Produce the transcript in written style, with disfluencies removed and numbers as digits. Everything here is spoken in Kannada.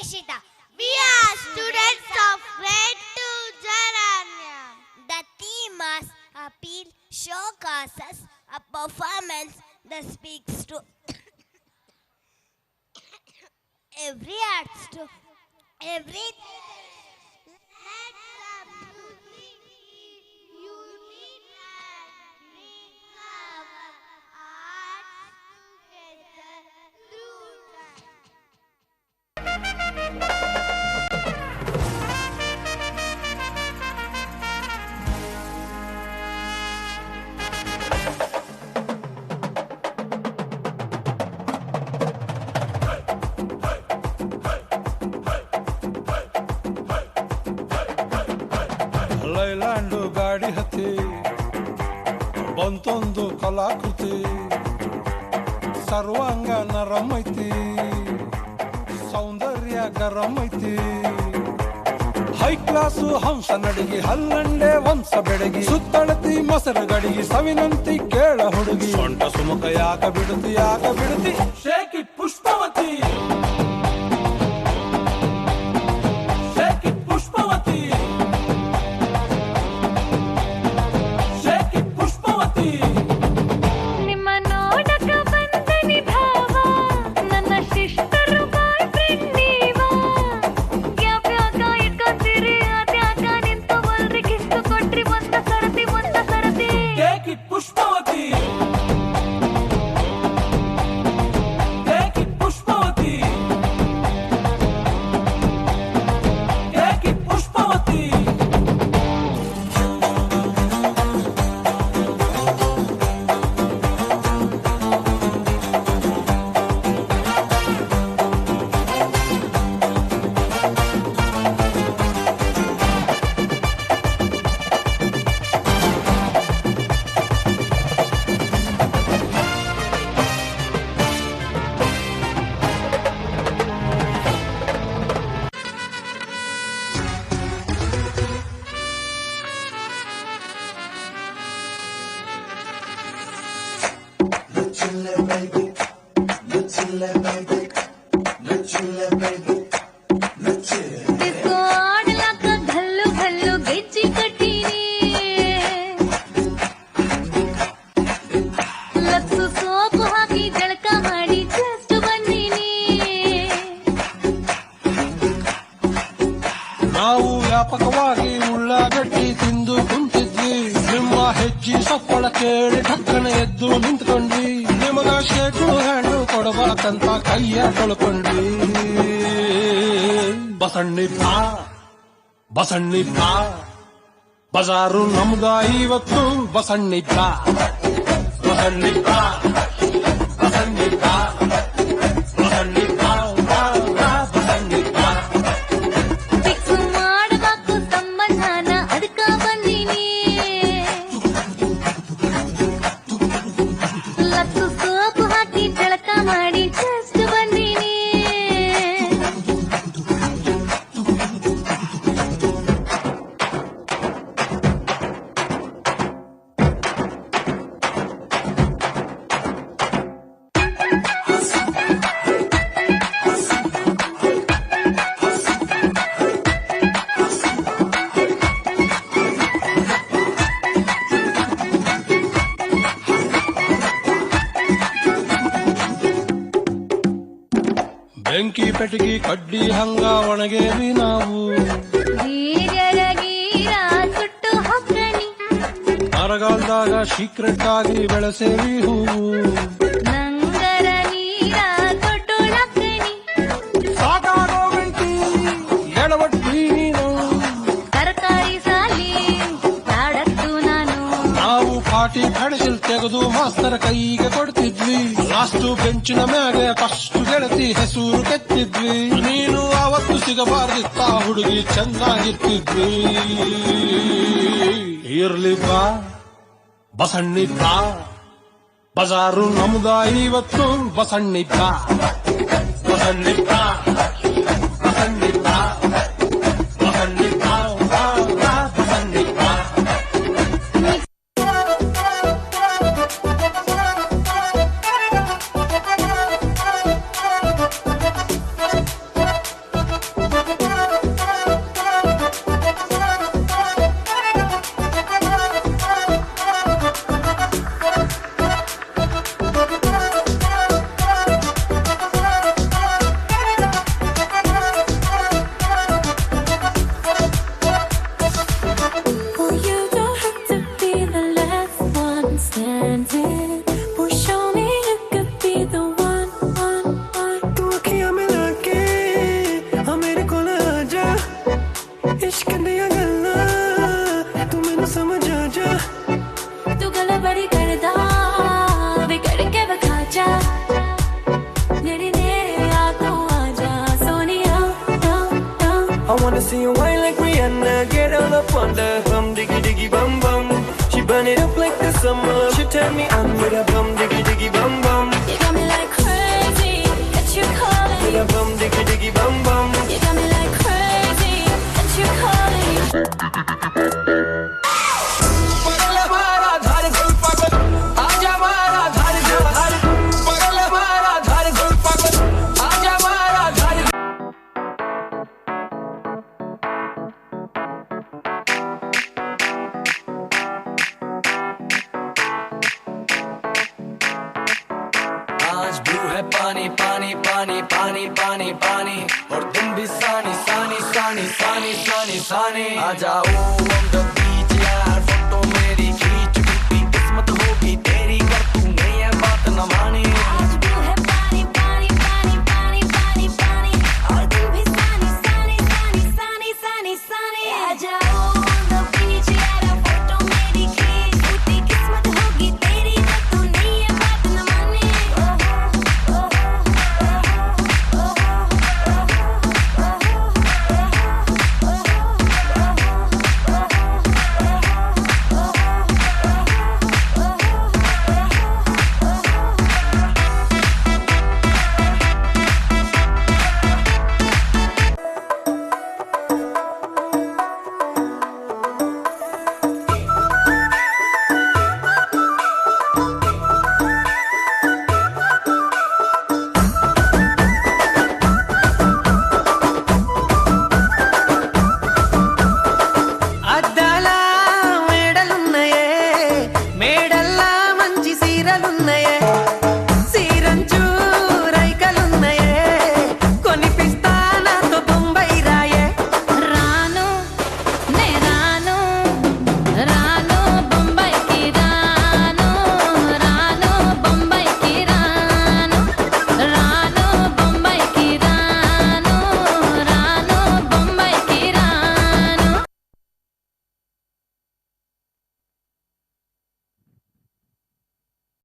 Nishita. We are students of grade 2 Jaranya. The theme is appeal showcases a performance that speaks to every arts to every. Let the music unite and bring our arts together through time. Leyland ಗಾಡಿ ಹತ್ತಿ ಬಂತೊಂದು ಕಲಾಕೃತಿ ಸರ್ವಾಂಗ ನರಮೈತಿ ಸೌಂದರ್ಯ ಗರಮೈತಿ ಹೈ ಕ್ಲಾಸು ಹಂಸ ನಡಿಗಿ ಹಲ್ಲಂಡೆ ವಂಶ ಬೆಡಗಿ ಸುತ್ತಳತಿ ಮೊಸರು ಗಡಿಗಿ ಸವಿನಂತಿ ಕೇಳ ಹುಡುಗಿ ಸೊಂಟ ಸುಮುಖ ಯಾಕ ಬಿಡುತ್ತಿ ಶೇಕಿ ಪುಷ್ಪವತಿ ನಾವು ವ್ಯಾಪಕವಾಗಿ ಉಳ್ಳಾಗಡ್ಡಿ ತಿಂದು ಕುಂತಿದ್ವಿ ನಿಮ್ಮ ಹೆಜ್ಜಿ ಸಪ್ಪಳ ಕೇಳಿ ಠಕ್ಕನ ಎದ್ದು ನಿಂತ್ಕೊಂಡ್ವಿ ನಿಮಗ ಶೇಕು ಹಣ್ಣು ಕೊಡಬಾಕಂತ ಕೈಯ ತೊಳ್ಕೊಂಡ್ವಿ ಬಸಣ್ಣಿಪ್ಪ ಬಜಾರು ನಮ್ದ ಇವತ್ತು ಬಸಣ್ಣಿಪ್ಪ ಬೆಂಕಿ ಪೆಟಗಿ ಕಡ್ಡಿ ಹಂಗ ಒಣಗೇವಿ ನಾವು ಸುಟ್ಟು ಹೊಕ್ಕಣಿ ಮರಗಾಲದಾಗ ಸೀಕ್ರೆಟ್ ಆಗಿ ಬೆಳೆಸೇವಿ ಹೂವು ನಂಗರ ನೀರ ತೊಟ್ಟುಳಕ್ಕಣಿ ಸಾಕಾಗೋ ಬೆಂಕಿ ಎಡವಟ್ಟಿ ನೀನು ತರಕಾರಿ ಸಾಲಿ ತಾಡತ್ತು ನಾನು ನಾವು ಪಾಟಿ ಕಡಸಿಲ್ ತೆಗೆದು ಮಾಸ್ತರ ಕೈಗೆ ಕೊಡ್ತಿದ್ವಿ ಲಾಸ್ಟು ಬೆಂಚಿನ ಮ್ಯಾಗೆ ಫಸ್ಟ್ ಗೆಳತಿ ಹೆಸರು ಕೆತ್ತಿದ್ವಿ ನೀನು ಅವತ್ತು ಸಿಗಬಾರ್ದಿತ್ತ ಹುಡುಗಿ ಚೆನ್ನಾಗಿರ್ತಿದ್ವಿ ಇರ್ಲಿ ಬಾ ಬಸಣ್ಣಿಪ್ಪ ಬಜಾರು ನಮ್ದ ಇವತ್ತು ಬಸಣ್ಣಿಪ್ಪ I wanna see you whine like Rihanna, get all up on the bum diggy diggy bum bum. She burn it up like the summer. She turn me on with a bum diggy diggy bum bum. You got me like crazy, that you calling. With a bum diggy diggy bum bum. You got me like crazy, that you calling. पगल हमारा धार गुल पागल, आजा हमारा धार गुल धार. पगल हमारा धार गुल पागल, आजा हमारा धार. आज ब्लू है पानी पानी पानी पानी पानी पानी और तुम भी सानी सानी सानी सानी सानी सानी आ जाओ